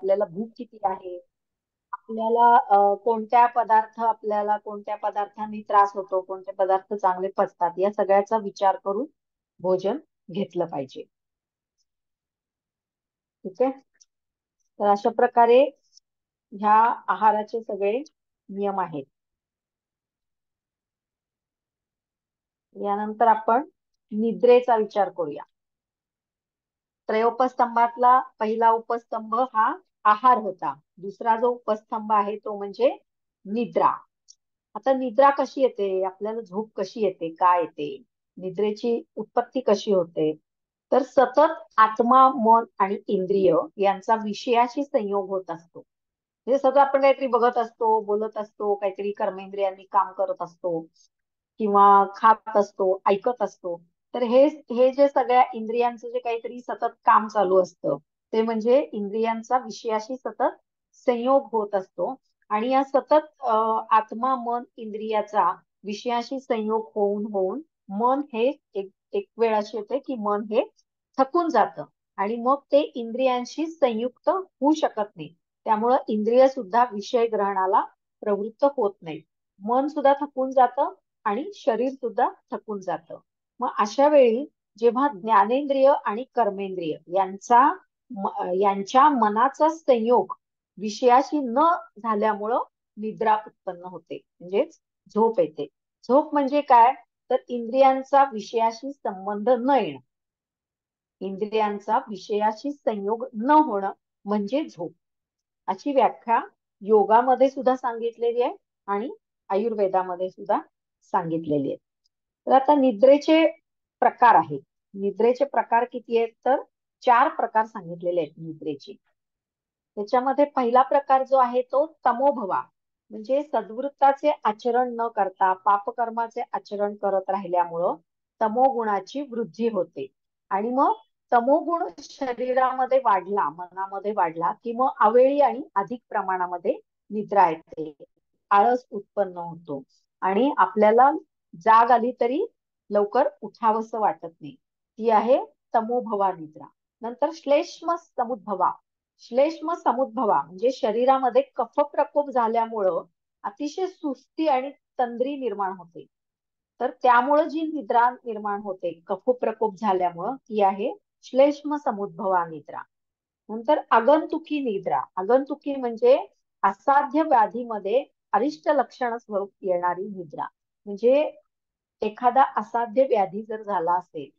आपल्याला भूक किती आहे, आपल्याला कोणत्या पदार्थांनी त्रास होतो, कोणते पदार्थ चांगले पचतात, या सगळ्याचा विचार करून भोजन घेतलं पाहिजे. ठीक आहे. तर अशा प्रकारे ह्या आहाराचे सगळे नियम आहेत. यानंतर आपण निद्रेचा विचार करूया. त्रयोपस्तंभातला पहिला उपस्तंभ हा आहार होता. दुसरा जो उपस्तंभ आहे तो म्हणजे निद्रा. आता निद्रा कशी येते, आपल्याला झोप कशी येते, काय येते, निद्रेची उत्पत्ती कशी होते, तर सतत आत्मा, मन आणि इंद्रिय यांचा विषयाशी संयोग होत असतो. म्हणजे सतत आपण काहीतरी बघत असतो, बोलत असतो, काहीतरी कर्मेंद्रियांनी काम करत असतो किंवा खात असतो, ऐकत असतो. तर हे जे सगळ्या इंद्रियांचं जे काहीतरी सतत काम चालू असतं, ते म्हणजे इंद्रियांचा विषयाशी सतत संयोग होत असतो. आणि या सतत आत्मा, मन, इंद्रियाचा विषयाशी संयोग होऊन होऊन मन हे एक वेळ अशी येते की मन हे थकून जातं आणि मग ते इंद्रियांशी संयुक्त होऊ शकत नाही. त्यामुळं इंद्रिय सुद्धा विषय ग्रहणाला प्रवृत्त होत नाही. मन सुद्धा थकून जातं आणि शरीर सुद्धा थकून जातं. मग अशा वेळी जेव्हा ज्ञानेंद्रिय आणि कर्मेंद्रिय यांच्या मनाचा संयोग विषयाशी न झाल्यामुळं निद्रा उत्पन्न होते, म्हणजेच झोप येते. झोप म्हणजे काय, तर इंद्रियांचा विषयाशी संबंध न येणं, इंद्रियांचा विषयाशी संयोग न होणं म्हणजे झोप. अशी व्याख्या योगामध्ये सुद्धा सांगितलेली आहे आणि आयुर्वेदामध्ये सुद्धा सांगितलेली आहे. तर आता निद्रेचे प्रकार आहेत. निद्रेचे प्रकार किती आहेत, तर 4 प्रकार सांगितलेले आहेत निद्रेचे. त्याच्यामध्ये पहिला प्रकार जो आहे तो तमोभवा, म्हणजे सद्वृत्ताचे आचरण न करता पापकर्माचे आचरण करत राहिल्यामुळं तमोगुणाची वृद्धी होते. आणि मग तमोगुण शरीरामध्ये वाढला, मनामध्ये वाढला की मग अवेळी आणि अधिक प्रमाणामध्ये निद्रा येते, आळस उत्पन्न होतो आणि आपल्याला जाग आली तरी लवकर उठावंसं वाटत नाही. ती आहे तमोभवा निद्रा. नंतर श्लेष्म समुद्भवा. श्लेष्म समुद्भवा म्हणजे शरीरामध्ये कफ प्रकोप झाल्यामुळं अतिशय सुस्ती आणि तंद्री निर्माण होते. तर त्यामुळे जी निद्रा निर्माण होते कफ प्रकोप झाल्यामुळं, ती आहे श्लेष्म समुद्भवा निद्रा. नंतर आगंतुकी निद्रा. आगंतुकी म्हणजे असाध्य व्याधीमध्ये अरिष्ट लक्षण स्वरूप येणारी निद्रा. म्हणजे एखादा असाध्य व्याधी जर झाला असेल,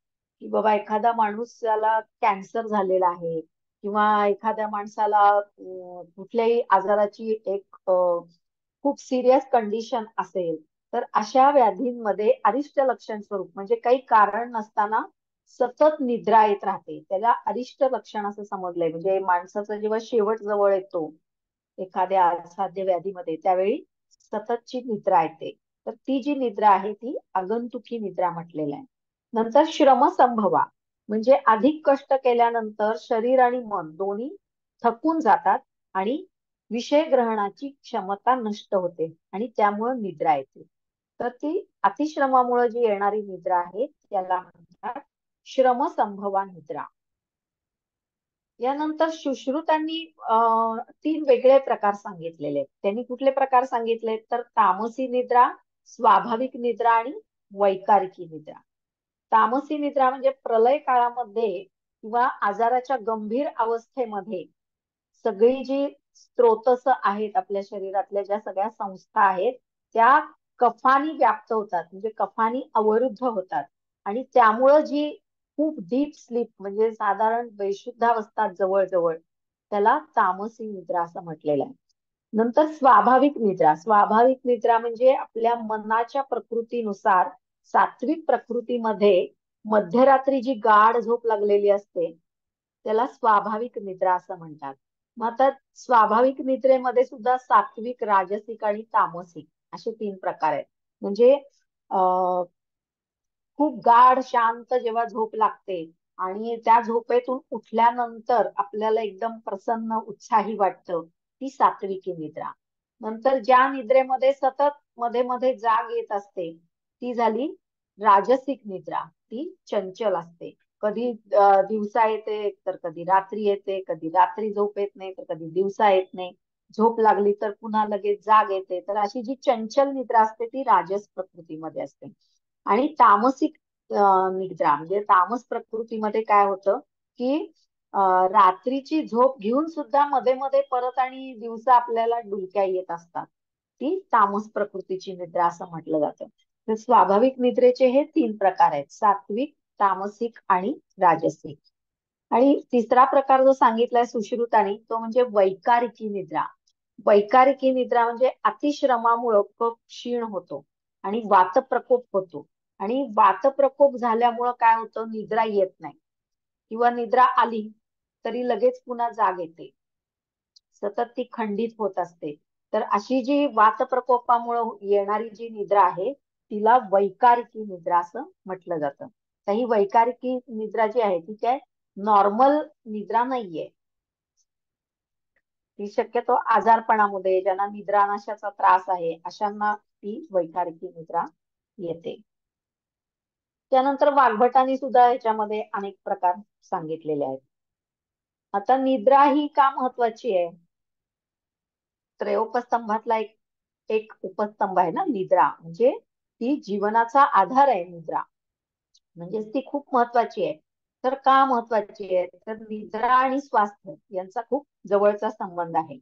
की बाबा एखादा माणूस ज्याला कॅन्सर झालेला आहे किंवा एखाद्या माणसाला कुठल्याही आजाराची एक खूप सिरियस कंडिशन असेल, तर अशा व्याधींमध्ये अरिष्ट लक्षण स्वरूप म्हणजे काही कारण नसताना सतत निद्रा येत राहते, त्याला अरिष्ट लक्षण असं समजलंय. म्हणजे माणसाचा जेव्हा शेवट जवळ येतो एखाद्या असाध्य व्याधीमध्ये, त्यावेळी सततची निद्रा येते. तर ती जी निद्रा आहे ती आगंतुकी निद्रा म्हटलेलं आहे. नंतर श्रमसंभवा म्हणजे अधिक कष्ट केल्यानंतर शरीर आणि मन दोन्ही थकून जातात आणि विषय ग्रहणाची क्षमता नष्ट होते आणि त्यामुळे निद्रा येते. तर ती अतिश्रमामुळे जी येणारी निद्रा आहे त्याला म्हणतात श्रमसंभवा निद्रा. यानंतर सुश्रुतांनी 3 वेगळे प्रकार सांगितलेले आहेत. त्यांनी कुठले प्रकार सांगितले, तर तामसी निद्रा, स्वाभाविक निद्रा आणि वैकारिकी निद्रा. तामसी निद्रा म्हणजे प्रलय काळामध्ये किंवा आजाराच्या गंभीर अवस्थेमध्ये सगळी जी स्त्रोतस आहेत आपल्या शरीरातल्या, ज्या सगळ्या संस्था आहेत त्या कफानी व्याप्त होतात, म्हणजे कफानी अवरुद्ध होतात आणि त्यामुळं जी खूप डीप स्लीप म्हणजे साधारण बेशुद्धावस्था जवळजवळ, त्याला तामसी निद्रा असं म्हटलेलं आहे. नंतर स्वाभाविक निद्रा. स्वाभाविक निद्रा म्हणजे आपल्या मनाच्या प्रकृतीनुसार सात्विक प्रकृतीमध्ये मध्यरात्री जी गाढ झोप लागलेली असते त्याला स्वाभाविक निद्रा असं म्हणतात. मग आता स्वाभाविक निद्रेमध्ये सुद्धा सात्विक, राजसिक आणि तामसिक असे 3 प्रकार आहेत. म्हणजे अं खूप गाढ शांत जेव्हा झोप लागते आणि त्या झोपेतून उठल्यानंतर आपल्याला एकदम प्रसन्न उत्साही वाटतं, ती सात्विकी निद्रा. नंतर ज्या निद्रेमध्ये सतत मध्ये मध्ये जाग येत असते ती झाली राजसिक निद्रा, ती चंचल असते, कधी दिवसा येते तर कधी रात्री येते, कधी रात्री झोप येत नाही तर कधी दिवसा येत नाही, झोप लागली तर पुन्हा लगेच जाग येते. तर अशी जी चंचल निद्रा असते ती राजस प्रकृतीमध्ये असते. आणि तामसिक निद्रा म्हणजे तामस प्रकृतीमध्ये काय होतं की रात्रीची झोप घेऊन सुद्धा मध्ये मध्ये परत आणि दिवसा आपल्याला डुलक्या येत असतात, ती तामस प्रकृतीची निद्रा असं म्हटलं जातं. तर स्वाभाविक निद्रेचे हे 3 प्रकार आहेत: सात्विक, तामसिक आणि राजसिक. आणि तिसरा प्रकार जो सांगितलाय सुश्रुतानी तो म्हणजे वैकारिकी निद्रा. वैकारिकी निद्रा म्हणजे अतिश्रमामुळं कफ क्षीण होतो आणि वातप्रकोप होतो. आणि वातप्रकोप झाल्यामुळं काय होतं, निद्रा येत नाही किंवा निद्रा आली तरी लगेच पुन्हा जाग येते, सतत ती खंडित होत असते. तर अशी जी वातप्रकोपामुळे येणारी जी निद्रा आहे तिला वैकारिकी निद्रा असं म्हटलं जातं. तर ही वैकारिकी निद्रा जी आहे ती काय नॉर्मल निद्रा नाहीये. ती शक्यतो आजारपणामध्ये, ज्यांना निद्रानाशाचा त्रास आहे अशांना ती वैकारिकी निद्रा येते. त्यानंतर वाग्भटांनी सुद्धा ह्याच्यामध्ये अनेक प्रकार सांगितलेले आहेत. आता निद्रा ही का महत्वाची आहे? त्रयोपस्तंभातला एक एक उपस्तंभ आहे ना निद्रा, म्हणजे ती जीवनाचा आधार आहे निद्रा, म्हणजेच ती खूप महत्वाची आहे. तर का महत्वाची आहे? तर निद्रा आणि स्वास्थ्य यांचा खूप जवळचा संबंध आहे.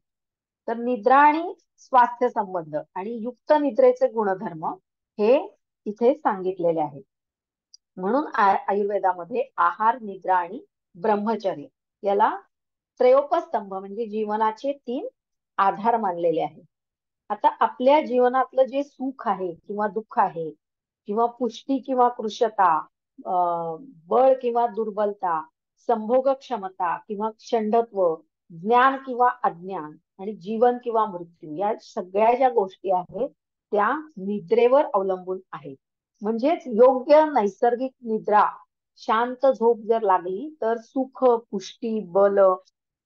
तर निद्रा आणि स्वास्थ्य संबंध आणि युक्त निद्रेचे गुणधर्म हे इथे सांगितलेले आहेत. म्हणून आयुर्वेदामध्ये आहार, निद्रा आणि ब्रह्मचर्य याला त्रयोपस्तंभ म्हणजे जीवनाचे 3 आधार मानलेले आहे. आता आपल्या जीवनातलं जे सुख आहे किंवा दुःख आहे किंवा पुष्टी किंवा कृशता, बळ किंवा दुर्बलता, संभोग क्षमता किंवा क्षंडत्व, ज्ञान किंवा अज्ञान आणि जीवन किंवा मृत्यू, या सगळ्या ज्या गोष्टी आहेत त्या निद्रेवर अवलंबून आहेत. म्हणजेच योग्य नैसर्गिक निद्रा, शांत झोप जर लागली तर सुख, पुष्टी, बल,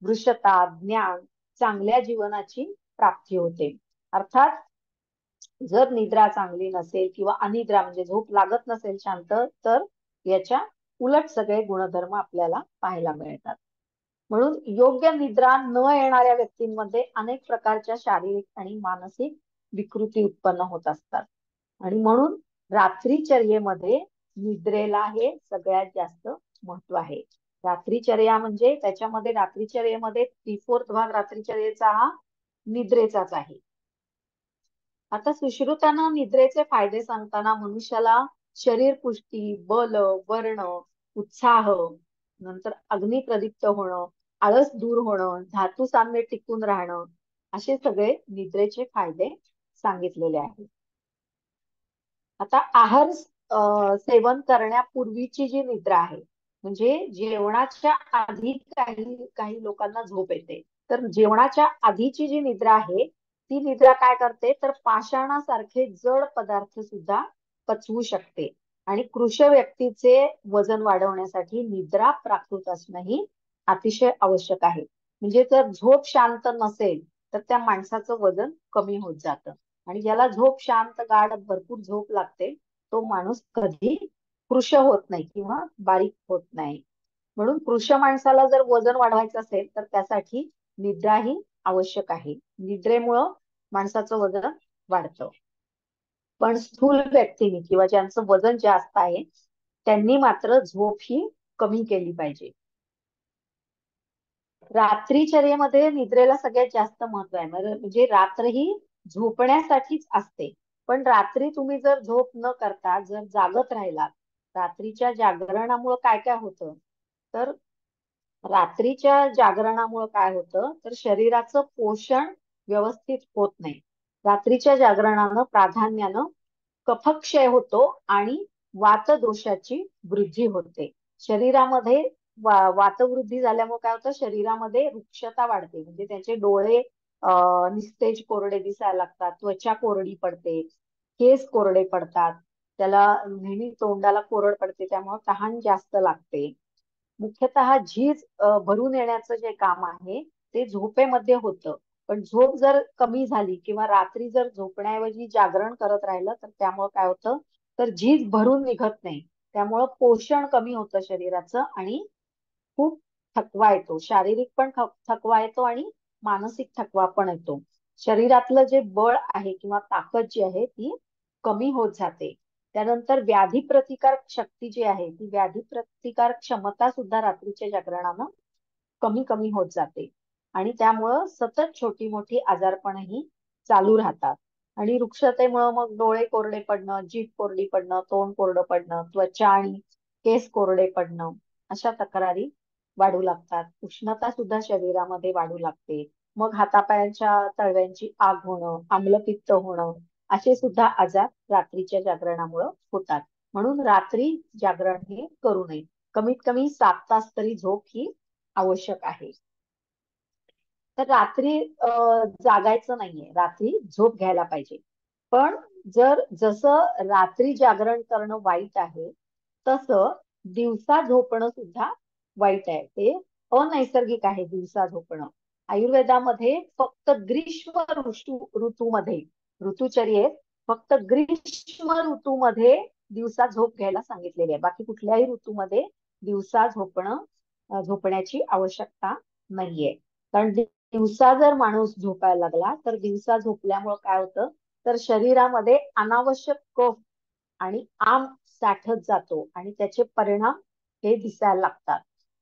वृषता, ज्ञान, चांगल्या जीवनाची प्राप्ती होते. अर्थात जर निद्रा चांगली नसेल किंवा अनिद्रा म्हणजे झोप लागत नसेल शांत, तर याच्या उलट सगळे गुणधर्म आपल्याला पाहायला मिळतात. म्हणून योग्य निद्रा न येणाऱ्या व्यक्तींमध्ये अनेक प्रकारच्या शारीरिक आणि मानसिक विकृती उत्पन्न होत असतात. आणि म्हणून रात्रीचर्येमध्ये निद्रेला हे सगळ्यात जास्त महत्व आहे. रात्रीचर्या म्हणजे त्याच्यामध्ये रात्रीचर्येमध्ये 3/4 भाग रात्रीचर्येचा हा निद्रेचाच आहे. आता सुश्रुतांना निद्रेचे फायदे सांगताना मनुष्याला शरीर पुष्टी, बल, वर्ण, उत्साह, नंतर अग्नी प्रदीप्त होणं, आळस दूर होणं, धातू साम्य टिकून राहणं, असे सगळे निद्रेचे फायदे सांगितलेले आहेत. आता आहार सेवन करण्यापूर्वीची जी निद्रा आहे, म्हणजे जेवणाच्या आधी काही काही लोकांना झोप येते, तर जेवणाच्या आधीची जी निद्रा आहे ती निद्रा काय करते, तर पाषाणासारखे जड पदार्थ सुद्धा पचवू शकते. आणि कृश व्यक्तीचे वजन वाढवण्यासाठी निद्रा प्राकृत असणं ही अतिशय आवश्यक आहे. म्हणजे जर झोप शांत नसेल तर त्या माणसाचं वजन कमी होत जातं. आणि ज्याला झोप शांत, गाढ, भरपूर झोप लागते तो माणूस कधी कृश होत नाही किंवा बारीक होत नाही. म्हणून कृश माणसाला जर वजन वाढवायचं असेल तर त्यासाठी निद्रा ही आवश्यक आहे. निद्रेमुळं माणसाचं वजन वाढतं. पण स्थूल व्यक्तींनी किंवा ज्यांचं वजन जास्त आहे त्यांनी मात्र झोप ही कमी केली पाहिजे. रात्रीचर्येमध्ये निद्रेला सगळ्यात जास्त महत्व आहे. म्हणजे रात्र ही झोपण्यासाठीच असते. पण रात्री तुम्ही जर झोप न करता जर जागत राहिलात, रात्रीच्या जागरणामुळे काय काय होतं, तर रात्रीच्या जागरणामुळे काय होतं, तर शरीराचं पोषण व्यवस्थित होत नाही. रात्रीच्या जागरणानं प्राधान्यानं कफक्षय होतो आणि वातदोषाची वृद्धी होते. शरीरामध्ये वातवृद्धी झाल्यामुळे काय होतं, शरीरामध्ये रुक्षता वाढते, म्हणजे त्याचे डोळे निस्तेज कोरडे दिसायला लागतात, त्वचा कोरडी पडते, केस कोरडे पडतात, त्याला नेहमी तोंडाला कोरड पडते, त्यामुळे तहान जास्त लागते. मुख्यतः झीज भरून येण्याचं जे काम आहे ते झोपेमध्ये होतं. पण झोप जर कमी झाली किंवा रात्री जर झोपण्याऐवजी जागरण करत राहिलं तर त्यामुळे काय होतं, तर झीज भरून निघत नाही त्यामुळं पोषण कमी होतं शरीराचं आणि खूप थकवा येतो. शारीरिक पण थकवा येतो आणि मानसिक थकवा पण येतो. शरीरातलं जे बळ आहे किंवा ताकद जी आहे ती कमी होत जाते. त्यानंतर व्याधी प्रतिकार शक्ती जी आहे ती व्याधी प्रतिकार क्षमता सुद्धा रात्रीच्या जागरणानं कमी कमी होत जाते. आणि त्यामुळं सतत छोटी मोठी आजारपणही चालू राहतात. आणि वृक्षतेमुळं मग डोळे कोरडे पडणं, जीभ कोरडी पडणं, तोंड कोरडं पडणं, त्वचा आणि केस कोरडे पडणं अशा तक्रारी वाढू लागतात. उष्णता सुद्धा शरीरामध्ये वाढू लागते. मग हातापायांच्या तळव्यांची आग होणं, आम्लपित्त होणं असे सुद्धा आजार रात्रीच्या जागरणामुळं होतात. म्हणून रात्री जागरण हे करू नये. कमीत कमी 7 तास तरी झोप ही आवश्यक आहे. तर रात्री जागायचं नाहीये, रात्री झोप घ्यायला पाहिजे. पण जसं रात्री जागरण करणं वाईट आहे, तसं दिवसा झोपणं सुद्धा वाईट आहे. ते अनैसर्गिक आहे दिवसा झोपणं. आयुर्वेदामध्ये फक्त ग्रीष्म ऋतूमध्ये, ऋतुचर्येत फक्त ग्रीष्म ऋतूमध्ये दिवसा झोप घ्यायला सांगितलेली आहे. बाकी कुठल्याही ऋतूमध्ये दिवसा झोपण्याची आवश्यकता नाहीये. कारण दिवसा जर माणूस झोपायला लागला तर दिवसा झोपल्यामुळे काय होतं, तर शरीरामध्ये अनावश्यक कफ आणि आम साठत जातो आणि त्याचे परिणाम हे दिसायला लागतात.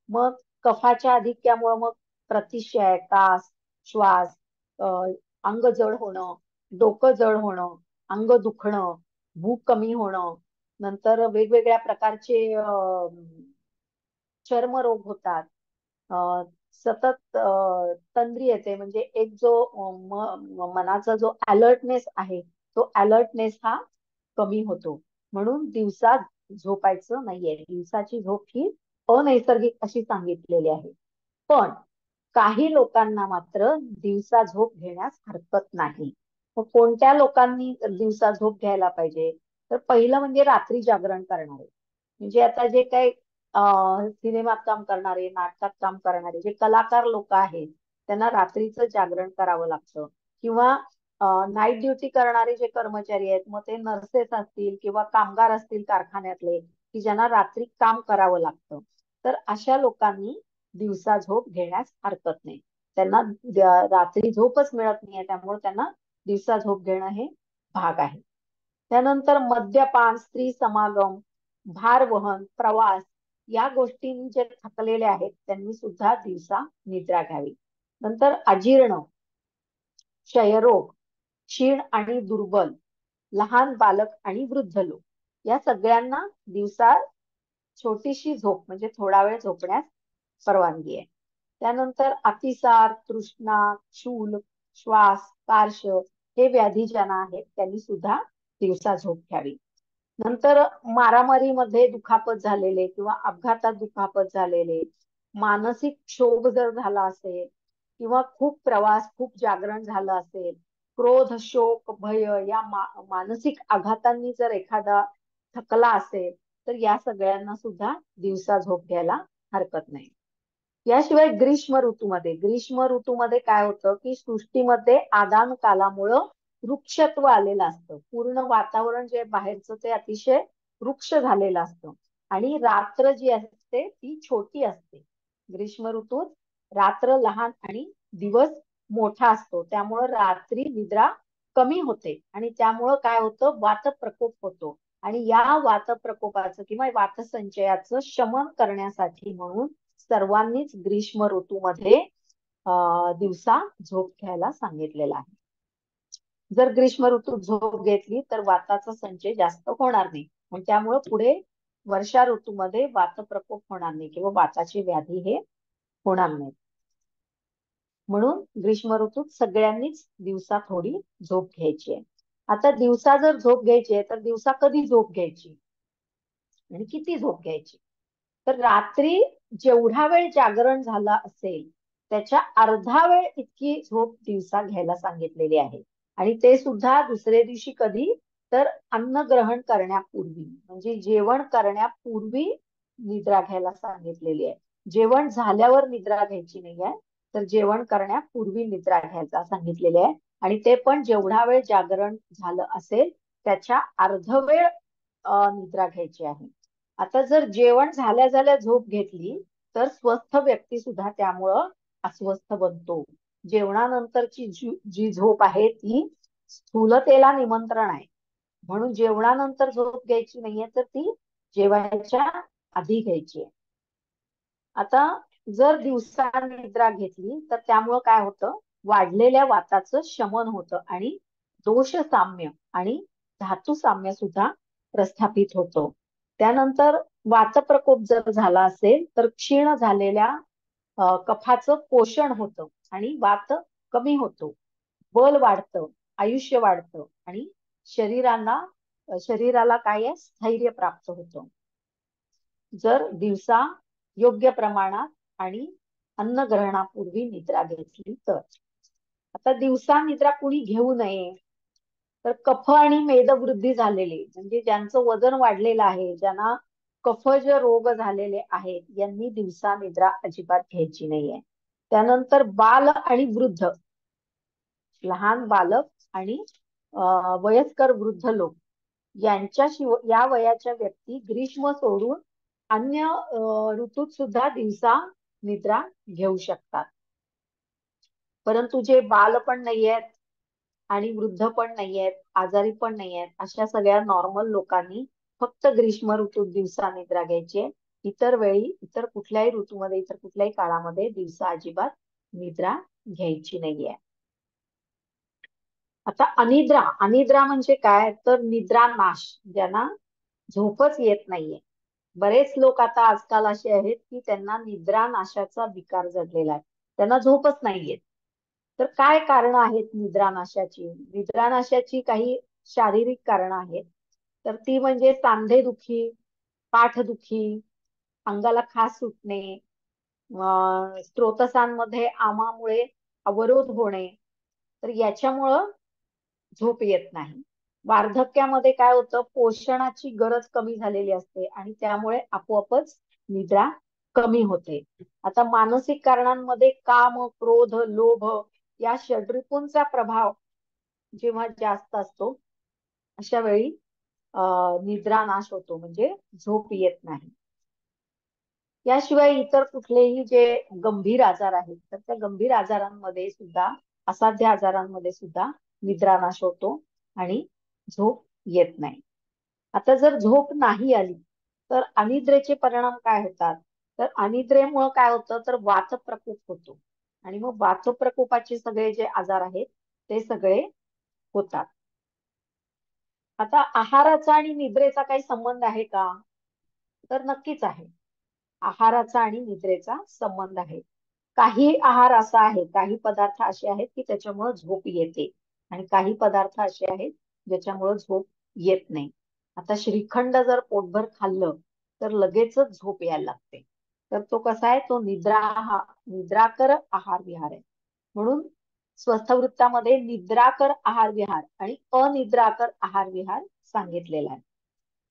मग कफाच्या अधिक्यामुळे मग प्रतिशय, कास, श्वास, अंग जड होणं, डोकं जड होणं, अंग दुखणं, भूक कमी होणं, नंतर वेगवेगळ्या प्रकारचे चर्मरोग होतात. सतत तंद्री येते. म्हणजे एक जो मनाचा जो अलर्टनेस आहे तो अलर्टनेस हा कमी होतो. म्हणून दिवसा झोपायचं नाहीये. दिवसाची झोप ही अनैसर्गिक अशी सांगितलेली आहे. पण काही लोकांना मात्र दिवसा झोप घेण्यास हरकत नाही. मग कोणत्या लोकांनी दिवसा झोप घ्यायला पाहिजे, तर पहिलं म्हणजे रात्री जागरण करणारे. म्हणजे आता जे काही सिनेमात काम करणारे, नाटकात काम करणारे जे कलाकार लोक आहेत, त्यांना रात्रीचं जागरण करावं लागतं. किंवा नाईट ड्युटी करणारे जे कर्मचारी आहेत, मग ते नर्सेस असतील किंवा कामगार असतील कारखान्यातले, की ज्यांना रात्री काम करावं लागतं, तर अशा लोकांनी दिवसा झोप घेण्यास हरकत नाही. त्यांना रात्री झोपच मिळत नाहीये, त्यामुळे त्यांना दिवसा झोप घेणं हे भाग आहे. त्यानंतर मद्यपान, स्त्री समागम, भारवहन, प्रवास या गोष्टी जे थकलेले आहेत त्यांनी सुद्धा दिवसा निद्रा घ्यावी. नंतर अजीर्ण, क्षयरोग, क्षीण आणि दुर्बल, लहान बालक आणि वृद्ध लोक या सगळ्यांना दिवसा छोटीशी झोप म्हणजे थोडा वेळ झोपण्यास परवानगी आहे. त्यानंतर अतिसार, तृष्णा, शूल, श्वास, पार्श हे व्याधी ज्यांना आहेत त्यांनी सुद्धा दिवसा झोप घ्यावी. नंतर मारामारीमध्ये दुखापत झालेले किंवा अपघातात दुखापत झालेले, मानसिक क्षोभ जर झाला असेल किंवा खूप प्रवास, खूप जागरण झालं असेल, क्रोध, शोक, भय या मानसिक आघातांनी जर एखादा थकला असेल, तर या सगळ्यांना सुद्धा दिवसा झोप घ्यायला हरकत नाही. याशिवाय ग्रीष्म ऋतूमध्ये काय होतं की सृष्टीमध्ये आदान कालामुळं वृक्षत्व आलेलं असतं. पूर्ण वातावरण जे बाहेरचं ते अतिशय वृक्ष झालेलं असतं आणि रात्र जी असते ती छोटी असते. ग्रीष्म ऋतूत रात्र लहान आणि दिवस मोठा असतो. त्यामुळं रात्री निद्रा कमी होते आणि त्यामुळं काय होतं, वातप्रकोप होतो. आणि या वातप्रकोपाचं किंवा वातसंचयाचं शमन करण्यासाठी म्हणून सर्वांनीच ग्रीष्म ऋतूमध्ये दिवसा झोप घ्यायला सांगितलेलं आहे. जर ग्रीष्म ऋतूत झोप घेतली तर वाताचा संचय जास्त होणार नाही आणि त्यामुळे पुढे वर्षा ऋतूमध्ये वातप्रकोप होणार नाही किंवा वाताची व्याधी हे होणार नाही. म्हणून ग्रीष्म ऋतूत सगळ्यांनीच दिवसा थोडी झोप घ्यायची आहे. आता दिवसा जर झोप घ्यायची आहे तर दिवसा कधी झोप घ्यायची आणि किती झोप घ्यायची, तर रात्री जेवढा वेळ जागरण झाला असेल त्याच्या अर्धा वेळ इतकी झोप दिवसा घ्यायला सांगितलेली आहे. आणि ते सुद्धा दुसऱ्या दिवशी कधी, तर अन्न ग्रहण करण्यापूर्वी म्हणजे जेवण करण्यापूर्वी निद्रा घ्यायला सांगितलेली आहे. जेवण झाल्यावर निद्रा घ्यायची नाही आहे, तर जेवण करण्यापूर्वी निद्रा घ्यायचा सांगितलेले आहे. आणि ते पण जेवढा वेळ जागरण झालं असेल त्याच्या अर्ध वेळ निद्रा घ्यायची आहे. आता जर जेवण झाल्या झाल्या झोप घेतली तर स्वस्थ व्यक्ती सुद्धा त्यामुळं अस्वस्थ बनतो. जेवणानंतरची जी झोप आहे ती स्थूलतेला निमंत्रण आहे. म्हणून जेवणानंतर झोप घ्यायची नाहीये, तर ती जेवायच्या आधी घ्यायची आहे. आता जर दिवसा निद्रा घेतली तर त्यामुळं काय होतं, वाढलेल्या वाताचं शमन होतं आणि दोष साम्य आणि धातू साम्य सुद्धा प्रस्थापित होतो. त्यानंतर वातप्रकोप जर झाला असेल तर क्षीण झालेल्या कफाचं पोषण होतं आणि वात कमी होतो, बल वाढतं, आयुष्य वाढतं आणि शरीराला काय आहे, स्थैर्य प्राप्त होतं. जर दिवसा योग्य प्रमाणात आणि अन्न ग्रहणापूर्वी निद्रा घेतली तर. आता दिवसा निद्रा कुणी घेऊ नये, तर कफ आणि मेदवृद्धी झालेले म्हणजे ज्यांचं वजन वाढलेलं आहे, ज्यांना कफज रोग झालेले आहेत, यांनी दिवसा निद्रा अजिबात घ्यायची नाहीये. त्यानंतर बाल आणि वृद्ध, लहान बालक आणि वयस्कर वृद्ध लोक या वयाच्या व्यक्ती ग्रीष्म सोडून अन्य ऋतूत सुद्धा दिवसा निद्रा घेऊ शकतात. परंतु जे बाल पण नाहीयेत आणि वृद्ध पण नाहीयेत, आजारी पण नाहीयेत, अशा सगळ्या नॉर्मल लोकांनी फक्त ग्रीष्म ऋतूत दिवसा निद्रा घ्यायची. इतर वेळी, इतर कुठल्याही ऋतूमध्ये, इतर कुठल्याही काळामध्ये दिवसा अजिबात निद्रा घ्यायची नाहीये. आता अनिद्रा, अनिद्रा म्हणजे काय, तर निद्रा नाश, ज्यांना झोपच येत नाहीये. बरेच लोक आता आजकाल असे आहेत की त्यांना निद्रा नाशाचा विकार जडलेला आहे, त्यांना झोपच नाहीये. तर काय कारण आहेत निद्रा नाशाची? निद्रा नाशाची काही शारीरिक कारण आहेत. तर ती म्हणजे सांधेदुखी, पाठदुखी, अंगाला खास सुटणे, स्त्रोतसांमध्ये आमामुळे अवरोध होणे, तर याच्यामुळं झोप येत नाही. वार्धक्यामध्ये काय होतं, पोषणाची गरज कमी झालेली असते आणि त्यामुळे आपोआपच निद्रा कमी होते. आता मानसिक कारणांमध्ये काम, क्रोध, लोभ या षड्रिपूंचा प्रभाव जेव्हा जास्त असतो, अशा वेळी निद्रा नाश होतो, म्हणजे झोप येत नाही. याशिवाय इतर कुठलेही जे गंभीर आजार आहेत, तर त्या गंभीर आजारांमध्ये सुद्धा, असाध्य आजारांमध्ये सुद्धा निद्रानाश होतो आणि झोप येत नाही. आता जर झोप नाही आली तर अनिद्रेचे परिणाम काय होतात, तर अनिद्रेमुळे काय होतं, तर वातप्रकोप होतो आणि मग वातप्रकोपाचे सगळे जे आजार आहेत ते सगळे होतात. आता आहाराचा आणि निद्रेचा काही संबंध आहे का, तर नक्कीच आहे. आहाराचा आणि निद्रेचा संबंध आहे. काही आहार असा आहे, काही पदार्थ असे आहेत की त्याच्यामुळे झोप येते आणि काही पदार्थ असे आहेत ज्याच्यामुळे झोप येत नाही. आता श्रीखंड जर पोटभर खाल्लं तर लगेचच झोप यायला लागते. तर तो कसा आहे, तो निद्राकर आहार विहार आहे. म्हणून स्वस्थवृत्तामध्ये निद्राकर आहार विहार आणि अनिद्राकर आहार विहार सांगितलेला आहे.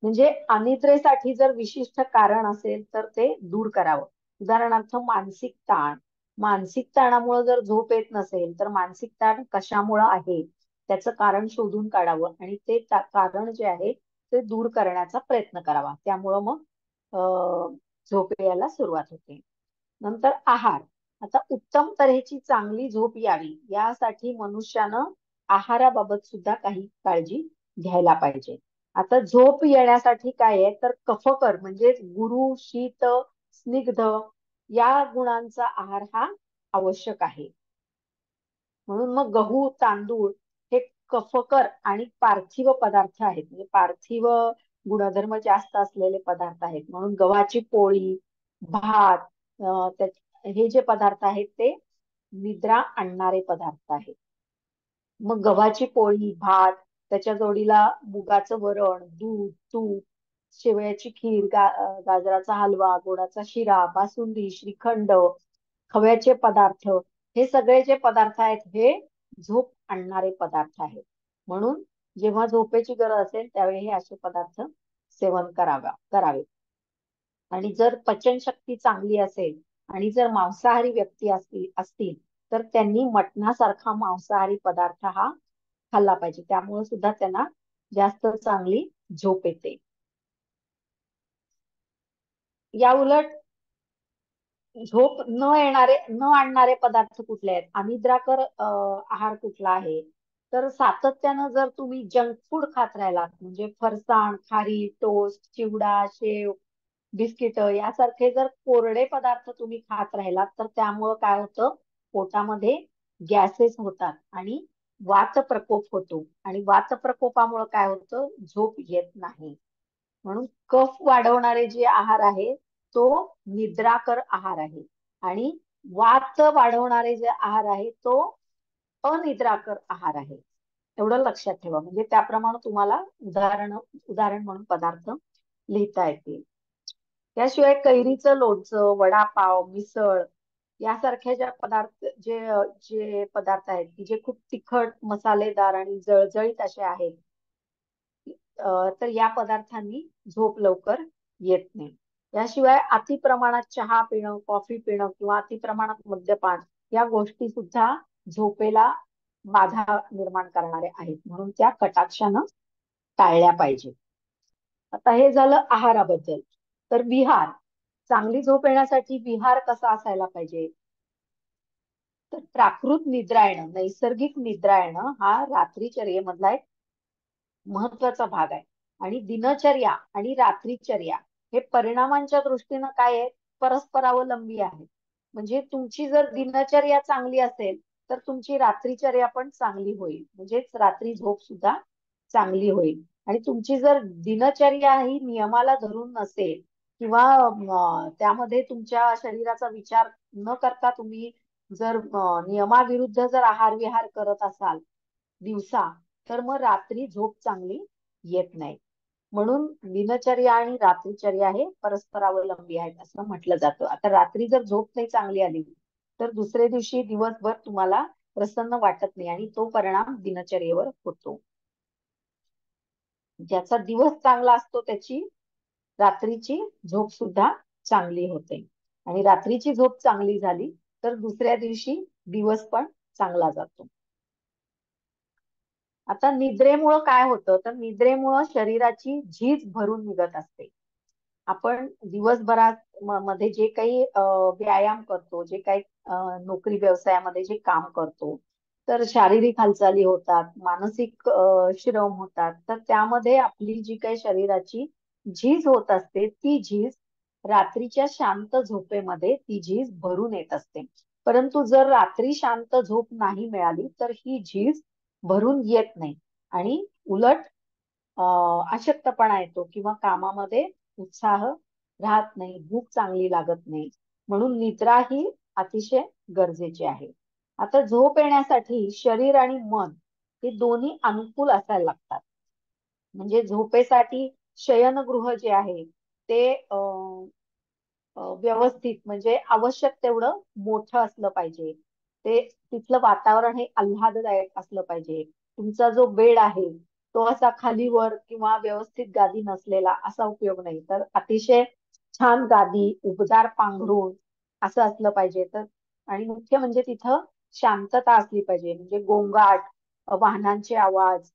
म्हणजे अनिद्रेसाठी जर विशिष्ट कारण असेल तर ते दूर करावं. उदाहरणार्थ मानसिक ताण, मानसिक ताणामुळे जर झोप येत नसेल तर मानसिक ताण कशामुळे आहे त्याचं कारण शोधून काढावं आणि ते कारण जे आहे ते दूर करण्याचा प्रयत्न करावा. त्यामुळं मग झोप यायला सुरुवात होते. नंतर आहार. आता उत्तम तऱ्हेची चांगली झोप यावी यासाठी मनुष्यानं आहाराबाबत सुद्धा काही काळजी घ्यायला पाहिजे. आता झोप येण्यासाठी काय आहे, तर कफकर म्हणजे गुरु, शीत, स्निग्ध या गुणांचा आहार हा आवश्यक आहे. म्हणून मग गहू, तांदूळ हे कफकर आणि पार्थिव पदार्थ आहेत, म्हणजे पार्थिव गुणधर्म जास्त असलेले पदार्थ आहेत. म्हणून गव्हाची पोळी, भात, हे जे पदार्थ आहेत ते निद्रा आणणारे पदार्थ आहेत. मग गव्हाची पोळी, भात, त्याच्या जोडीला मुगाचं वरण, दूध, तूप, शेवयाची खीर, गाजराचा हलवा, गोडाचा शिरा, बासुंदी, श्रीखंड, खव्याचे पदार्थ, हे सगळे जे पदार्थ आहेत हे झोप आणणारे पदार्थ आहेत. म्हणून जेव्हा झोपेची गरज असेल त्यावेळी हे असे पदार्थ सेवन करावे. आणि जर पचनशक्ती चांगली असेल आणि जर मांसाहारी व्यक्ती असतील तर त्यांनी मटणासारखा मांसाहारी पदार्थ हा खाल्ला पाहिजे. त्यामुळे सुद्धा त्यांना जास्त चांगली झोप येते. या उलट झोप न आणणारे पदार्थ कुठले आहेत, अनिद्राकर आहार कुठला आहे, तर सातत्यानं जर तुम्ही जंक फूड खात राहिलात, म्हणजे फरसाण, खारी, टोस्ट, चिवडा, शेव, बिस्किट यासारखे जर कोरडे पदार्थ तुम्ही खात राहिलात, तर त्यामुळं काय होतं, पोटामध्ये गॅसेस होतात आणि वात प्रकोप होतो, आणि वात प्रकोपामुळे काय होतं, झोप येत नाही. म्हणून कफ वाढवणारे जे आहार आहे तो निद्राकर आहार आहे, आणि वात वाढवणारे जे आहार आहे तो अनिद्राकर आहार आहे. एवढं लक्षात ठेवा. म्हणजे त्याप्रमाणे तुम्हाला उदाहरण म्हणून पदार्थ लिहिता येतील. त्याशिवाय कैरीचं लोणचं, वडापाव, मिसळ यासारख्या ज्या पदार्थ जे जे पदार्थ आहेत की जे खूप तिखट, मसालेदार आणि जळजळीत असे आहेत, तर या पदार्थांनी झोप लवकर येत नाही. याशिवाय अति प्रमाणात चहा पिणं, कॉफी पिणं किंवा अति प्रमाणात मद्यपान या गोष्टी सुद्धा झोपेला बाधा निर्माण करणारे आहेत, म्हणून त्या कटाक्षानं टाळल्या पाहिजे. आता हे झालं आहाराबद्दल. तर विहार, चांगली झोप येण्यासाठी विहार कसा असायला पाहिजे, तर प्राकृत निद्रा येणं, नैसर्गिक निद्रा येणं हा रात्रीचर्येमधला एक महत्वाचा भाग आहे. आणि दिनचर्या आणि रात्रीचर्या हे परिणामांच्या दृष्टीनं काय आहे, परस्परावलंबी आहे. म्हणजे तुमची जर दिनचर्या चांगली असेल तर तुमची रात्रीचर्या पण चांगली होईल, म्हणजेच रात्री झोप सुद्धा चांगली होईल. आणि तुमची जर दिनचर्या ही नियमाला धरून नसेल, किंवा त्यामध्ये तुमच्या शरीराचा विचार न करता तुम्ही जर नियमाविरुद्ध जर आहार विहार करत असाल दिवसा, तर मग रात्री झोप चांगली येत नाही. म्हणून दिनचर्या आणि रात्रीचर्या हे परस्परावलंबी आहेत असं म्हटलं जातं. आता रात्री जर झोप नाही चांगली आली तर दुसऱ्या दिवशी दिवसभर तुम्हाला प्रसन्न वाटत नाही, आणि तो परिणाम दिनचर्येवर होतो. ज्याचा दिवस चांगला असतो त्याची रात्रीची झोप सुद्धा चांगली होते, आणि रात्रीची झोप चांगली झाली तर दुसऱ्या दिवशी दिवस पण चांगला जातो. आता निद्रेमुळं काय होतं, तर निद्रेमुळं शरीराची झीज भरून निघत असते. आपण दिवसभरात मध्ये जे काही व्यायाम करतो, जे काही नोकरी व्यवसायामध्ये जे काम करतो, तर शारीरिक हालचाली होतात, मानसिक श्रम होतात, तर त्यामध्ये आपली जी काही शरीराची झीज होत असते, ती झीज रात्रीच्या शांत झोपेमध्ये ती झीज भरून येत असते. परंतु जर रात्री शांत झोप नाही मिळाली तर ही झीज भरून येत नाही, आणि उलट अशक्तपणा येतो, किंवा कामामध्ये उत्साह राहत नाही, भूक चांगली लागत नाही. म्हणून निद्रा ही अतिशय गरजेची आहे. आता झोप येण्यासाठी शरीर आणि मन हे दोन्ही अनुकूल असायला लागतात. म्हणजे झोपेसाठी शयनगृह जे आहे ते व्यवस्थित, म्हणजे आवश्यक तेवढं मोठं असलं पाहिजे. ते तिथलं वातावरण हे आल्हाददायक असलं पाहिजे. तुमचा जो बेड आहे तो असा खालीवर किंवा व्यवस्थित गादी नसलेला असा उपयोग नाही, तर अतिशय छान गादी, उबदार पांघरूण असं असलं पाहिजे. तर आणि मुख्य म्हणजे तिथं शांतता असली पाहिजे, म्हणजे गोंगाट, वाहनांचे आवाज,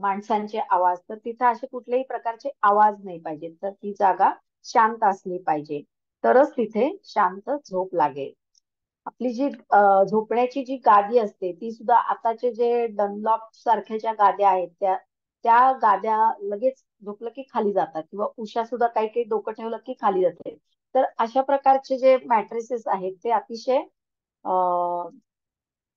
माणसांचे आवाज, तर तिथं असे कुठल्याही प्रकारचे आवाज नाही पाहिजेत. तर ती जागा शांत असली पाहिजे, तरच तिथे शांत झोप लागेल. आपली जी झोपण्याची जी गादी असते ती सुद्धा, आताचे जे डनलॉप सारख्या ज्या गाद्या आहेत त्या त्या गाद्या लगेच झोपलं की खाली जातात, किंवा उशा सुद्धा काही काही डोकं ठेवलं की खाली जाते. तर अशा प्रकारचे जे मॅट्रेसेस आहेत ते अतिशय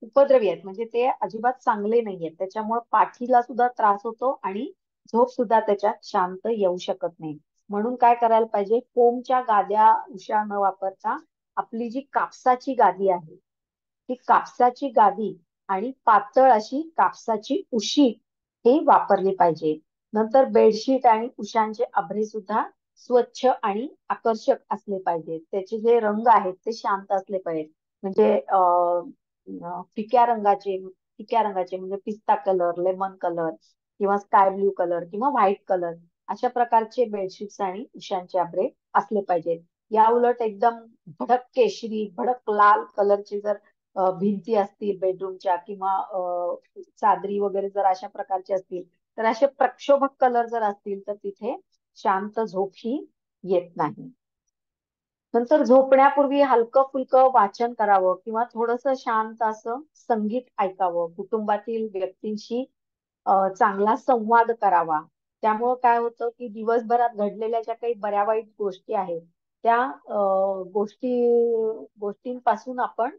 उपद्रवी आहेत, म्हणजे ते अजिबात चांगले नाहीयेत. त्याच्यामुळे पाठीला सुद्धा त्रास होतो आणि झोप सुद्धा त्याच्यात शांत येऊ शकत नाही. म्हणून काय करायला पाहिजे, फोमच्या गाद्या उशा न वापरता आपली जी कापसाची गादी आहे ती कापसाची गादी आणि पातळ अशी कापसाची उशी ही वापरली पाहिजे. नंतर बेडशीट आणि उशांचे आभरे सुद्धा स्वच्छ आणि आकर्षक असले पाहिजेत. त्याचे जे रंग आहेत ते शांत असले पाहिजेत. म्हणजे फिक्या रंगाचे म्हणजे पिस्ता कलर, लेमन कलर किंवा स्काय ब्ल्यू कलर किंवा व्हाईट कलर अशा प्रकारचे बेडशीट्स आणि उशांचे आभरे असले पाहिजेत. या उलट एकदम भडक केशरी, भडक लाल कलरचे जर भिंती असतील बेडरूमच्या, किंवा चादरी वगैरे जर अशा प्रकारचे असतील, तर असे प्रक्षोभक कलर जर असतील तर तिथे शांत झोप ही येत नाही. नंतर झोपण्यापूर्वी हलकं फुलकं वाचन करावं किंवा थोडस शांत असं संगीत ऐकावं. कुटुंबातील व्यक्तींशी चांगला संवाद करावा. त्यामुळं काय होतं की दिवसभरात घडलेल्या ज्या काही बऱ्या वाईट गोष्टी आहेत त्या गोष्टींपासून आपण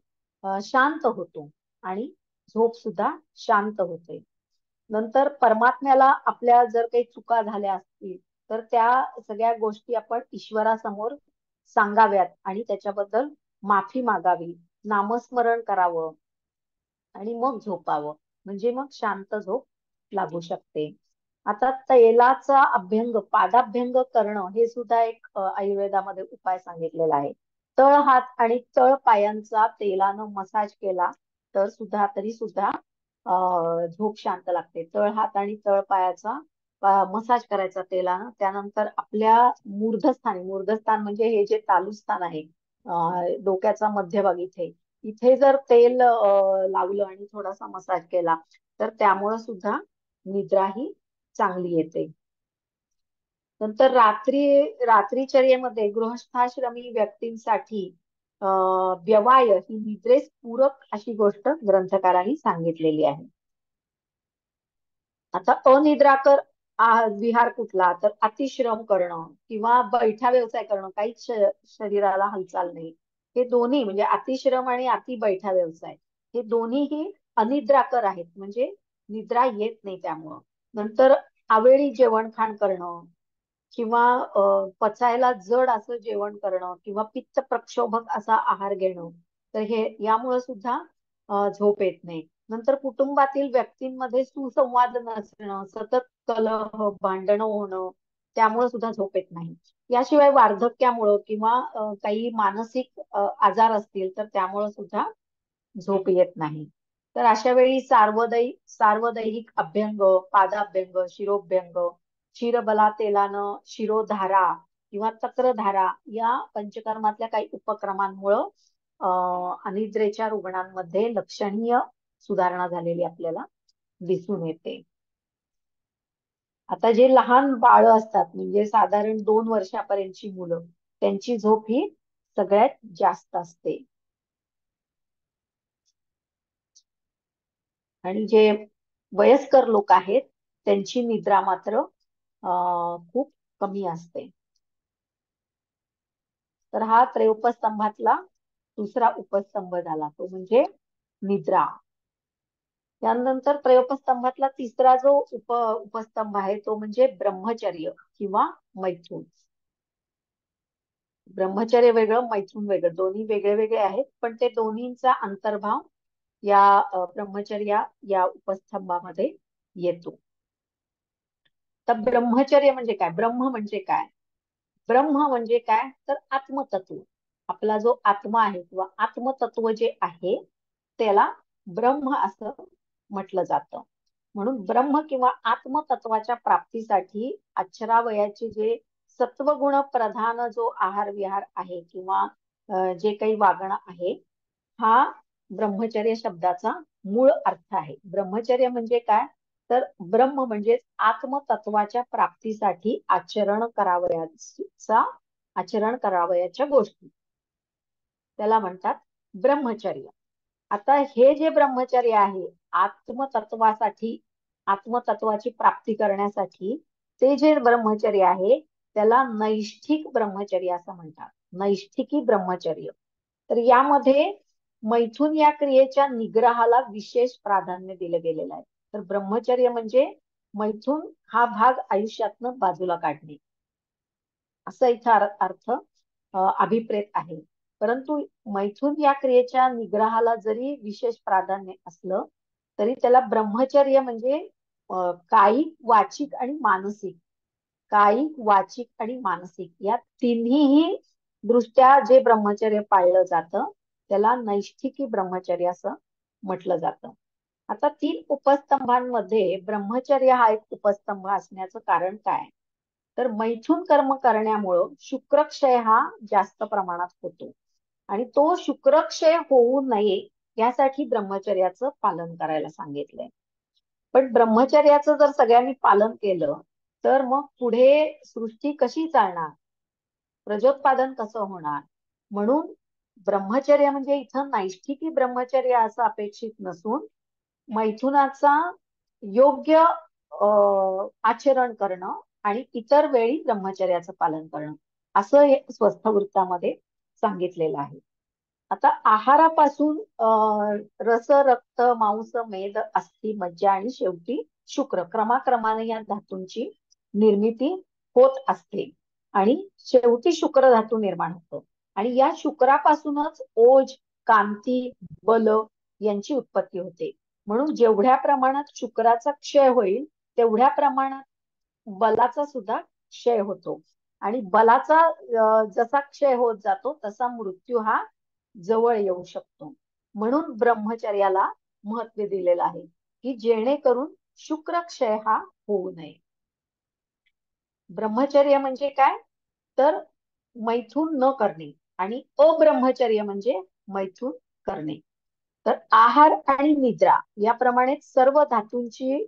शांत होतो आणि झोप सुद्धा शांत होते. नंतर परमात्म्याला आपल्या जर काही चुका झाल्या असतील तर त्या सगळ्या गोष्टी आपण ईश्वरासमोर सांगाव्यात आणि त्याच्याबद्दल माफी मागावी, नामस्मरण करावं आणि मग झोपावं. म्हणजे मग शांत झोप लागू शकते. आता तैलाचा अभ्यंग, पादाभ्यंग करणं हे सुद्धा एक आयुर्वेदामध्ये उपाय सांगितलेला आहे. तळ हात आणि तळ पायांचा तेलानं मसाज केला तर सुद्धा तरी सुद्धा झोप शांत लागते. तळ हात आणि तळ पायाचा मसाज करायचा तेलानं. त्यानंतर आपल्या मूर्धस्थानी, मूर्धस्थान म्हणजे हे जे तालुस्थान आहे डोक्याचा मध्यभाग इथे, इथे जर तेल लावलं आणि थोडासा मसाज केला तर त्यामुळे सुद्धा निद्रा ही चांगली येते. नंतर रात्रीचर्येमध्ये गृहस्थाश्रमी व्यक्तींसाठी व्यवाय ही निद्रेस पूरक अशी गोष्ट ग्रंथकारांनी सांगितलेली आहे. आता अनिद्राकर विहार कुठला तर अतिश्रम करणं किंवा बैठा व्यवसाय करणं, काहीच शरीराला हालचाल नाही, हे दोन्ही म्हणजे अतिश्रम आणि अति बैठा व्यवसाय हे दोन्हीही अनिद्राकर आहेत, म्हणजे निद्रा येत नाही त्यामुळं. नंतर अवेळी जेवण खाण करणं किंवा पचायला जड असं जेवण करणं किंवा पित्त प्रक्षोभक असा आहार घेणं, तर हे यामुळे सुद्धा झोप येत नाही. नंतर कुटुंबातील व्यक्तींमध्ये सुसंवाद नसणं, सतत कलह, भांडणं होणं, त्यामुळे सुद्धा झोप येत नाही. याशिवाय वार्धक्यामुळं किंवा काही मानसिक आजार असतील तर त्यामुळे सुद्धा झोप येत नाही. तर अशा वेळी सार्वदैहिक अभ्यंग, पादाभ्यंग, शिरोभ्यंग, क्षीरबला तेलानं शिरोधारा किंवा तक्रधारा या पंचकर्मातल्या काही उपक्रमांमुळं अनिद्रेच्या रुग्णांमध्ये लक्षणीय सुधारणा झालेली आपल्याला दिसून येते. आता जे लहान बाळ असतात म्हणजे साधारण 2 वर्षापर्यंतची मुलं, त्यांची झोप ही सगळ्यात जास्त असते. आणि जे वयस्कर लोक आहेत त्यांची निद्रा मात्र खूप कमी असते. तर हा त्रयोपस्तंभातला दुसरा उपस्तंभ झाला, तो म्हणजे निद्रा. त्यानंतर त्रयोपस्तंभातला तिसरा जो उपस्तंभ आहे तो म्हणजे ब्रह्मचर्य किंवा मैथुन. ब्रह्मचर्य वेगळं, मैथुन वेगळं, दोन्ही वेगळे वेगळे आहेत, पण ते दोन्हींचा अंतर्भाव या ब्रह्मचर्य या उपस्तंभामध्ये येतो. तर ब्रह्मचर्य म्हणजे काय, ब्रह्म म्हणजे काय? ब्रह्म म्हणजे काय तर आत्मतत्व. आपला जो आत्मा आहे किंवा आत्मतत्व जे आहे त्याला ब्रह्म असं म्हटलं जातं. म्हणून ब्रह्म किंवा आत्मतत्वाच्या प्राप्तीसाठी अक्षरावयाचे जे सत्वगुण प्रधान जो आहार विहार आहे किंवा जे काही वागणं आहे, हा ब्रह्मचर्य शब्दाचा मूळ अर्थ आहे. ब्रह्मचर्य म्हणजे काय तर ब्रह्म म्हणजे आत्मतत्वाच्या प्राप्तीसाठी आचरण करावयाच्या गोष्टी, त्याला म्हणतात ब्रह्मचर्य. आता हे जे ब्रह्मचर्य आहे आत्मतत्वासाठी, आत्मतत्वाची प्राप्ती करण्यासाठी, ते जे ब्रह्मचर्य आहे त्याला नैष्ठिक ब्रह्मचर्य असं म्हणतात. नैष्ठिकी ब्रह्मचर्य. तर यामध्ये मैथुन या क्रियेच्या निग्रहाला विशेष प्राधान्य दिलं गेलेलं आहे. तर ब्रह्मचर्य म्हणजे मैथुन हा भाग आयुष्यातनं बाजूला काढणे, असा इथं अर्थ अभिप्रेत आहे. परंतु मैथुन या क्रियेच्या निग्रहाला जरी विशेष प्राधान्य असलं तरी त्याला ब्रह्मचर्य म्हणजे कायिक, वाचिक आणि मानसिक, कायिक, वाचिक आणि मानसिक या तिन्ही दृष्ट्या जे ब्रह्मचर्य पाळलं जातं त्याला नैष्ठिकी ब्रह्मचर्य असं म्हटलं जातं. आता 3 उपस्तंभांमध्ये ब्रह्मचर्य हा एक उपस्तंभ असण्याचं कारण काय तर मैथुन कर्म करण्यामुळं शुक्रक्षय हा जास्त प्रमाणात होतो आणि तो शुक्रक्षय होऊ नये यासाठी ब्रह्मचर्याचं पालन करायला सांगितलंय. पण ब्रह्मचर्याचं जर सगळ्यांनी पालन केलं तर मग पुढे सृष्टी कशी चालणार, प्रजोत्पादन कसं होणार, म्हणून ब्रह्मचर्य म्हणजे इथं नैष्ठिकी ब्रह्मचर्य असं अपेक्षित नसून मैथुनाचा योग्य आचरण करणं आणि इतर वेळी ब्रह्मचर्याचं पालन करणं असं हे स्वस्थ वृत्तामध्ये सांगितलेलं आहे. आता आहारापासून रस, रक्त, मांस, मेद, अस्थि, मज्जा आणि शेवटी शुक्र क्रमाक्रमाने या धातूंची निर्मिती होत असते आणि शेवटी शुक्र धातू निर्माण होतो आणि या शुक्रापासूनच ओज, कांती, बल यांची उत्पत्ती होते. म्हणून जेवढ्या प्रमाणात शुक्राचा क्षय होईल तेवढ्या प्रमाणात बलाचा सुद्धा क्षय होतो आणि बलाचा जसा क्षय होत जातो तसा मृत्यू हा जवळ येऊ शकतो. म्हणून ब्रह्मचर्याला महत्व दिलेलं आहे की जेणेकरून शुक्रक्षय हा होऊ नये. ब्रह्मचर्य म्हणजे काय तर मैथून न करणे आणि अब्रह्मचर्य म्हणजे मैथून करणे. तर आहार आणि निद्रा याप्रमाणे सर्व धातूंची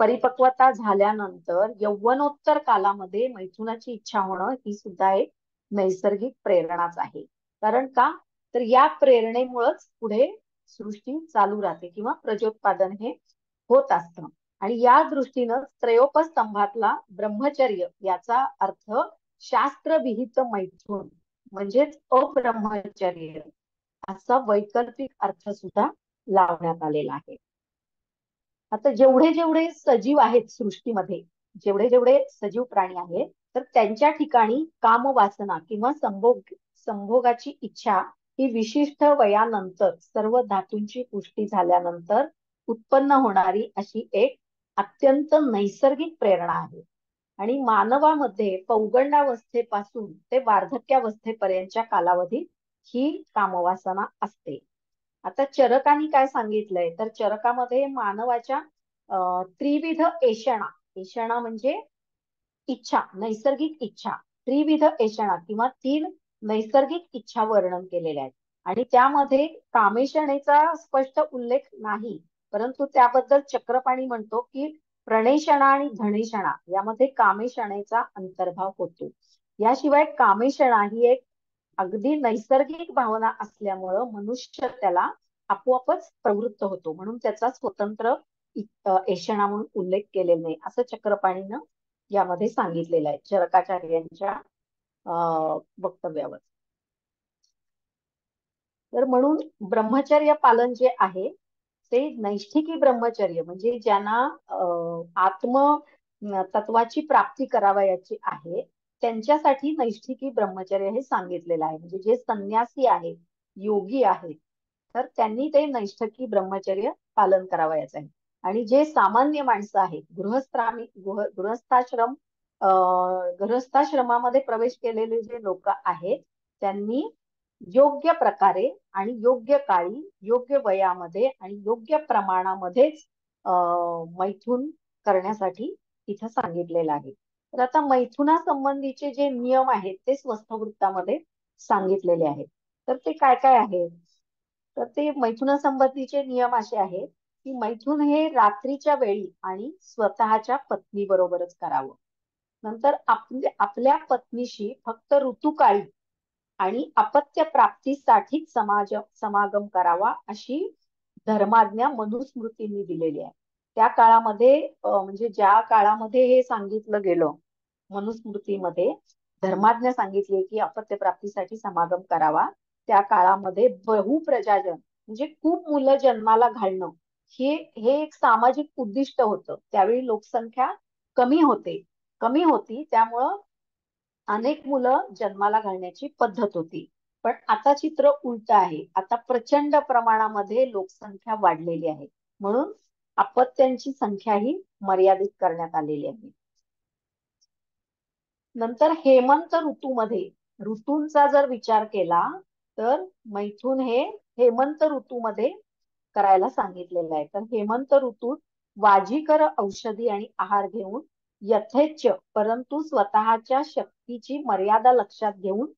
परिपक्वता झाल्यानंतर यौवनोत्तर कालामध्ये मैथुनाची इच्छा होणं ही सुद्धा एक नैसर्गिक प्रेरणाच आहे. कारण का तर या प्रेरणेमुळेच पुढे सृष्टी चालू राहते किंवा प्रजोत्पादन हे होत असतं. आणि या दृष्टीनं त्रयोपस्तंभातला ब्रह्मचर्य याचा अर्थ शास्त्रविहित मैथुन म्हणजेच अब्रह्मचर्य असा वैकल्पिक अर्थ सुद्धा लावण्यात आलेला आहे. आता जेवढे जेवढे सजीव आहेत सृष्टीमध्ये, जेवढे जेवढे सजीव प्राणी आहेत तर त्यांच्या ठिकाणी कामवासना किंवा संभोगाची इच्छा ही विशिष्ट वयानंतर सर्व धातूंची पुष्टी झाल्यानंतर उत्पन्न होणारी अशी एक अत्यंत नैसर्गिक प्रेरणा आहे. आणि मानवामध्ये पौगंडावस्थेपासून ते वार्धक्यावस्थेपर्यंतच्या कालावधीत ही कामवासना असते. आता चरकांनी काय सांगितलंय तर चरकामध्ये मानवाच्या त्रिविध एषणा, एषणा म्हणजे इच्छा, नैसर्गिक इच्छा, त्रिविध एषणा किंवा 3 नैसर्गिक इच्छा वर्णन केलेल्या आहेत आणि त्यामध्ये कामेषणेचा स्पष्ट उल्लेख नाही, परंतु त्याबद्दल चक्रपाणी म्हणतो की प्रणेषणा आणि धनेषणा यामध्ये कामेषणेचा अंतर्भाव होतो. याशिवाय कामेषणा ही एक अगदी नैसर्गिक भावना असल्यामुळं मनुष्य त्याला आपोआपच प्रवृत्त होतो, म्हणून त्याचा स्वतंत्र एषणा म्हणून उल्लेख केलेला नाही असं चक्रपाणीनं यामध्ये सांगितलेलं आहे चरकाचार्यांच्या वक्तव्यावर. तर म्हणून ब्रह्मचर्य पालन जे आहे ते नैष्ठिकी ब्रह्मचर्य म्हणजे ज्यांना आत्म तत्वाची प्राप्ती करावयाची आहे त्यांच्यासाठी नैष्ठिकी ब्रह्मचर्य हे सांगितलेलं आहे. म्हणजे जे संन्यासी आहेत, योगी आहेत तर त्यांनी ते नैष्ठिकी ब्रह्मचर्य पालन करावयाच आहे. आणि जे सामान्य माणसं आहेत गृहस्थाश्रमामध्ये प्रवेश केलेले जे लोक आहेत त्यांनी योग्य प्रकारे आणि योग्य काळी, योग्य वयामध्ये आणि योग्य प्रमाणामध्येच मैथून करण्यासाठी इथं सांगितलेलं आहे. तर आता मैथुनासंबंधीचे जे नियम आहेत ते स्वस्थ वृत्तामध्ये सांगितलेले आहेत. तर ते काय काय आहेत तर ते मैथुनासंबंधीचे नियम असे आहेत की मैथून हे रात्रीच्या वेळी आणि स्वतःच्या पत्नी बरोबरच करावं. नंतर आपल्या पत्नीशी फक्त ऋतुकाळी आणि अपत्य प्राप्तीसाठीच समागम करावा अशी धर्माज्ञा मनुस्मृतींनी दिलेली आहे. त्या काळामध्ये म्हणजे ज्या काळामध्ये हे सांगितलं गेलं मनुस्मृतीमध्ये धर्माज्ञा सांगितली की अपत्य प्राप्तीसाठी समागम करावा, त्या काळामध्ये बहुप्रजाजन म्हणजे खूप मुलं जन्माला घालणं हे एक सामाजिक उद्दिष्ट होतं. त्यावेळी लोकसंख्या कमी होती त्यामुळं अनेक मुलं जन्माला घालण्याची पद्धत होती. पण आता चित्र उलट आहे. आता प्रचंड प्रमाणामध्ये लोकसंख्या वाढलेली आहे म्हणून अपत्यांची संख्या ही मर्यादित करण्यात आलेली आहे. नंतर हेमंत ऋतूमध्ये ऋतूंचा जर विचार केला तर मैथून हे हेमंत ऋतूमध्ये करायला सांगितलेलं आहे. तर हेमंत ऋतूत वाजीकर औषधी आणि आहार घेऊन यथेच्छ परंतु स्वतःच्या शक्तीची मर्यादा लक्षात घेऊन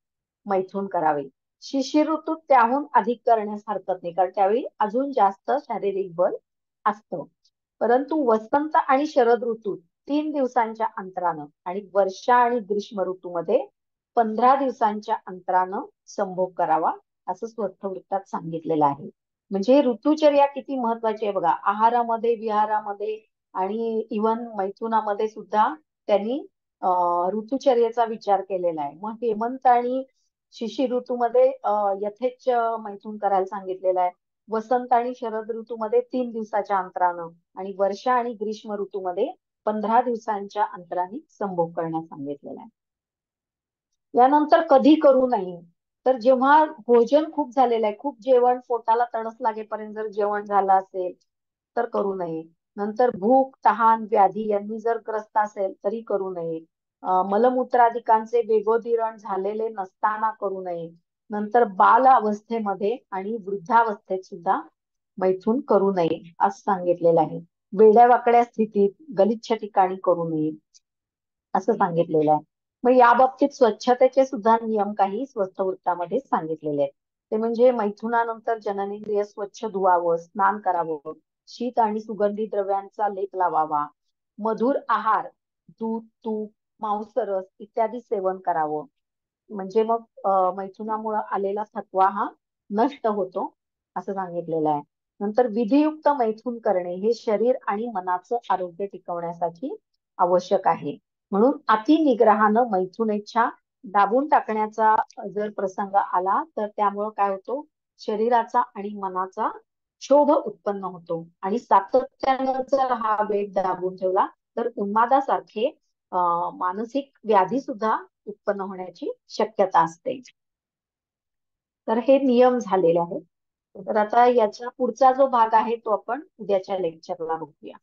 मैथून करावे. शिशिर ऋतूत त्याहून अधिक करण्यास हरकत नाही कारण त्यावेळी अजून जास्त शारीरिक बल असतं. परंतु वसंत आणि शरद ऋतूत 3 दिवसांच्या अंतरानं आणि वर्षा आणि ग्रीष्म ऋतूमध्ये 15 दिवसांच्या अंतरानं संभोग करावा असं स्वर्थवृत्तात सांगितलेलं आहे. म्हणजे ऋतुचर्या किती महत्वाची आहे बघा. आहारामध्ये, विहारामध्ये आणि इवन मैथुनामध्ये सुद्धा त्यांनी ऋतुचर्येचा विचार केलेला आहे. मग हेमंत आणि शिशिर ऋतूमध्ये यथेच्छ मैथुन करायला सांगितलेलं आहे. वसंत आणि शरद ऋतूमध्ये 3 दिवसाच्या अंतरानं आणि वर्षा आणि ग्रीष्म ऋतूमध्ये 15 दिवसांच्या अंतराने संभोग करण्यास सांगितलेला आहे. यानंतर कधी करू नये तर जेव्हा भोजन खूप झालेलं आहे, खूप जेवण पोटाला तडस लागेपर्यंत जर जेवण झालं असेल तर करू नये. नंतर भूक, तहान, व्याधी यांनी जर ग्रस्त असेल तरी करू नये. मलमूत्रादिकांचे वेगोदिरण झालेले नसताना करू नये. नंतर बाल अवस्थेमध्ये आणि वृद्धावस्थेत सुद्धा मैथून करू नये असं सांगितलेलं आहे. वेड्यावाकड्या स्थितीत, गलिच्छ ठिकाणी करू नये असं सांगितलेलं आहे. मग या बाबतीत स्वच्छतेचे सुद्धा नियम काही स्वस्तवृत्तामध्ये सांगितलेले आहेत. ते म्हणजे मैथुनानंतर जननेंद्रिय स्वच्छ धुवावं, स्नान करावं, शीत आणि सुगंधी द्रव्यांचा लेप लावावा, मधुर आहार, दूध, तूप, मांसरस इत्यादी सेवन करावं. म्हणजे मग मैथुनामुळे आलेला थकवा हा नष्ट होतो असं सांगितलेलं आहे. नंतर विधियुक्त मैथुन करणे हे शरीर आणि मनाचं आरोग्य टिकवण्यासाठी आवश्यक आहे. म्हणून अति निग्रहानं मैथुनेच्छा दाबून टाकण्याचा जर प्रसंग आला तर त्यामुळं काय होतो, शरीराचा आणि मनाचा क्षोभ उत्पन्न होतो आणि सातत्यानं जर हा वेग दाबून ठेवला तर उन्मादासारखे मानसिक व्याधी सुद्धा उत्पन्न होण्याची शक्यता असते. तर हे नियम झालेले आहेत. तर आता याचा पुढचा जो भाग आहे तो आपण उद्याच्या लेक्चरला बघूया.